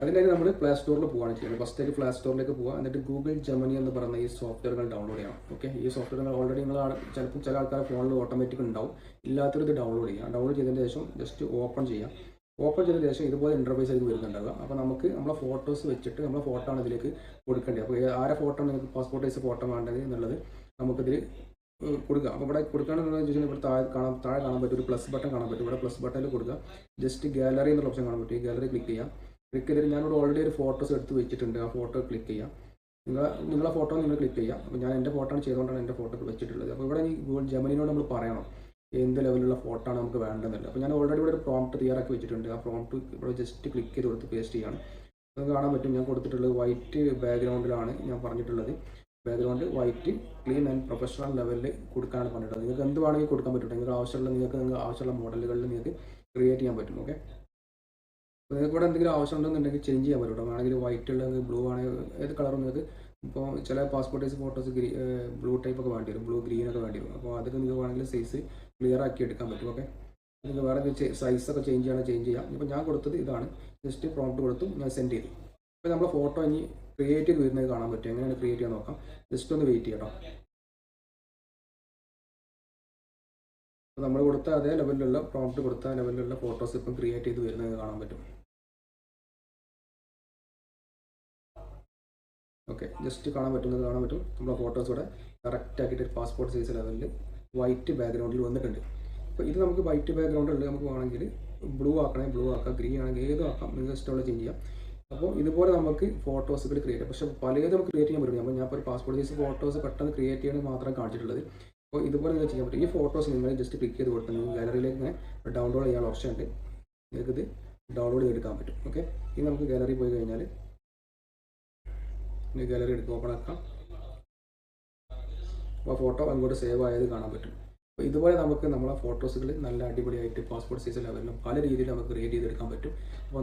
അതിനായി നമ്മൾ പ്ലേ സ്റ്റോറിൽ പോവുകയാണ് ചെയ്യുന്നത്. ഫസ്റ്റ് പ്ലേ സ്റ്റോറിലേക്ക് പോകുക, എന്നിട്ട് ഗൂഗിൾ ജെമിനി എന്ന് പറയുന്ന ഈ സോഫ്റ്റ്വെയറുകൾ ഡൗൺലോഡ് ചെയ്യണം. ഓക്കെ, ഈ സോഫ്റ്റ്വെയറുകൾ ഓൾറെഡി നിങ്ങൾ ചിലപ്പോൾ ചില ആൾക്കാരുടെ ഫോണിൽ ഓട്ടോമാറ്റിക് ഉണ്ടാവും. ഇല്ലാത്തൊരു ഇത് ഡൗൺലോഡ് ചെയ്യുക. ഡൗൺലോഡ് ചെയ്തതിന് ശേഷം ജസ്റ്റ് ഓപ്പൺ ചെയ്യാം. ഓപ്പൺ ചെയ്തതിന് ശേഷം ഇതുപോലെ ഇൻ്റർഫേസ് ആയിരിക്കും വരുന്നുണ്ടാവുക. അപ്പോൾ നമുക്ക് നമ്മളെ ഫോട്ടോസ് വെച്ചിട്ട് നമ്മളെ ഫോട്ടോ ആണ് ഇതിലേക്ക് കൊടുക്കേണ്ടത്. അപ്പോൾ ആരെ ഫോട്ടോ ആണ് നിങ്ങൾക്ക് പാസ്പോർട്ട് സൈസ് ഫോട്ടോ വേണ്ടത് എന്നുള്ളത് നമുക്കിതിൽ കൊടുക്കുക. അപ്പോൾ ഇവിടെ കൊടുക്കുകയാണെന്ന് വെച്ചാൽ ഇവിടെ താഴെ കാണാൻ പറ്റും ഒരു പ്ലസ് ബട്ടൺ കാണാൻ പറ്റും. ഇവിടെ പ്ലസ് ബട്ടണിൽ കൊടുക്കുക. ജസ്റ്റ് ഗാലറി എന്നുള്ള ഓപ്ഷൻ കാണാൻ പറ്റും. ഈ ഗാലറി ക്ലിക്ക് ചെയ്യാം. ക്ലിക്ക് ചെയ്തിട്ട് ഞാനിവിടെ ഓൾറെഡി ഒരു ഫോട്ടോസ് എടുത്ത് വെച്ചിട്ടുണ്ട്. ആ ഫോട്ടോ ക്ലിക്ക് ചെയ്യാം. നിങ്ങളെ ഫോട്ടോ നിങ്ങൾ ക്ലിക്ക് ചെയ്യാം. അപ്പോൾ ഞാൻ എൻ്റെ ഫോട്ടോ ചെയ്തുകൊണ്ടാണ് എൻ്റെ ഫോട്ടോ വെച്ചിട്ടുള്ളത്. അപ്പോൾ ഇവിടെ ഈ ഗൂഗിൾ ജെമിനിനോട് നമ്മൾ പറയണം എന്ത് ലെവലുള്ള ഫോട്ടോ ആണ് നമുക്ക് വേണ്ടതെന്നുള്ളത്. അപ്പോൾ ഞാൻ ഓൾറെഡി ഇവിടെ ഒരു പ്രോംപ്റ്റ് തയ്യാറാക്കി വെച്ചിട്ടുണ്ട്. ആ പ്രോംപ്റ്റ് ഇവിടെ ജസ്റ്റ് ക്ലിക്ക് ചെയ്ത് കൊടുത്ത് പേസ്റ്റ് ചെയ്യണം. അത് കാണാൻ പറ്റും. ഞാൻ കൊടുത്തിട്ടുള്ളത് വൈറ്റ് ബാക്ക്ഗ്രൗണ്ടിലാണ് ഞാൻ പറഞ്ഞിട്ടുള്ളത്. Background white clean and professional ലെവലിൽ കൊടുക്കാനാണ് പറഞ്ഞിട്ടുള്ളത്. നിങ്ങൾക്ക് എന്ത് വേണമെങ്കിൽ കൊടുക്കാൻ പറ്റും. നിങ്ങൾക്ക് ആവശ്യമുള്ള മോഡലുകളിൽ നിങ്ങൾക്ക് ക്രിയേറ്റ് ചെയ്യാൻ പറ്റും. ഓക്കെ, നിങ്ങൾക്ക് ഇവിടെ എന്തെങ്കിലും ആവശ്യമുണ്ടെന്നുണ്ടെങ്കിൽ ചേഞ്ച് ചെയ്യാൻ പറ്റും. വേണമെങ്കിൽ വൈറ്റ് ഉള്ളത് ബ്ലൂ ആണെങ്കിൽ ഏത് കളറും നിങ്ങൾക്ക് ഇപ്പോൾ ചില passport size photos blue type ഒക്കെ വേണ്ടി വരും, ബ്ലൂ ഗ്രീൻ ഒക്കെ വേണ്ടി വരും. അപ്പോൾ അതൊക്കെ നിങ്ങൾക്ക് വേണമെങ്കിൽ സൈസ് ക്ലിയർ ആക്കി എടുക്കാൻ പറ്റും. ഓക്കെ, നിങ്ങൾക്ക് വേണമെങ്കിൽ സൈസൊക്കെ ചേഞ്ച് ചെയ്യണമെങ്കിൽ ചേഞ്ച് ചെയ്യാം. ഇപ്പോൾ ഞാൻ കൊടുത്തത് ഇതാണ്. ജസ്റ്റ് പ്രോംപ്റ്റ് കൊടുത്തു, ഞാൻ സെൻഡ് ചെയ്തു. അപ്പോൾ നമ്മുടെ ഫോട്ടോ ഇനി ക്രിയേറ്റ് ചെയ്ത് വരുന്നത് കാണാൻ പറ്റും. എങ്ങനെയാണ് ക്രിയേറ്റ് ചെയ്യാൻ നോക്കാം. ജസ്റ്റ് ഒന്ന് വെയിറ്റ് ചെയ്യട്ടോ. അപ്പോൾ നമ്മൾ കൊടുത്ത അതേ ലെവലിലുള്ള പ്രോംപ്റ്റ് കൊടുത്ത ലെവലിലുള്ള ഫോട്ടോസ് ഇപ്പം ക്രിയേറ്റ് ചെയ്ത് വരുന്നത് കാണാൻ പറ്റും. ഓക്കെ, ജസ്റ്റ് കാണാൻ പറ്റും. നമ്മുടെ ഫോട്ടോസ് ഇവിടെ കറക്റ്റ് ആക്കിയിട്ട് പാസ്പോർട്ട് സൈസ് ലെവലിൽ വൈറ്റ് ബാക്ക്ഗ്രൗണ്ടിൽ വന്നിട്ടുണ്ട്. അപ്പോൾ ഇത് നമുക്ക് വൈറ്റ് ബാക്ക്ഗ്രൗണ്ടിൽ നമുക്ക് വേണമെങ്കിൽ ബ്ലൂ ആക്കണമെങ്കിൽ ബ്ലൂ ആക്കാം, ഗ്രീൻ ആണെങ്കിൽ ഏതും ആക്കാം, നിങ്ങൾക്ക് ഇഷ്ടമുള്ള ചേഞ്ച് ചെയ്യാം. അപ്പോൾ ഇതുപോലെ നമുക്ക് ഫോട്ടോസുകൾ ക്രിയേറ്റ് ചെയ്യാം. പക്ഷേ പലതും നമുക്ക് ക്രിയേറ്റ് ചെയ്യാൻ പറ്റും. ഞാൻ ഇപ്പോൾ ഒരു പാസ്പോർട്ട് സൈസ് ഫോട്ടോസ് പെട്ടെന്ന് ക്രിയേറ്റ് ചെയ്യാൻ മാത്രം കാണിച്ചിട്ടുള്ളത്. അപ്പോൾ ഇതുപോലെ നിങ്ങൾക്ക് ചെയ്യാൻ പറ്റും. ഈ ഫോട്ടോസ് നിങ്ങൾ ജസ്റ്റ് ക്ലിക്ക് ചെയ്ത് കൊടുത്താൽ നിങ്ങൾക്ക് ഗാലറിയിലേക്ക് ഇങ്ങനെ ഡൗൺലോഡ് ചെയ്യാനുള്ള ഓപ്ഷൻ ഉണ്ട്. നിങ്ങൾക്കിത് ഡൗൺലോഡ് ചെയ്തെടുക്കാൻ പറ്റും. ഓക്കെ, ഇനി നമുക്ക് ഗാലറി പോയി കഴിഞ്ഞാൽ ഗാലറി എടുത്ത് ഓപ്പൺ ആക്കാം. അപ്പോൾ ഫോട്ടോ അങ്ങോട്ട് സേവ് ആയത് കാണാൻ പറ്റും. അപ്പോൾ ഇതുപോലെ നമുക്ക് നമ്മളെ ഫോട്ടോസുകൾ നല്ല അടിപൊളിയായിട്ട് പാസ്പോർട്ട് സൈസ് ലെവലിലും പല രീതിയിൽ നമുക്ക് ക്രിയേറ്റ് ചെയ്തെടുക്കാൻ പറ്റും. അപ്പോൾ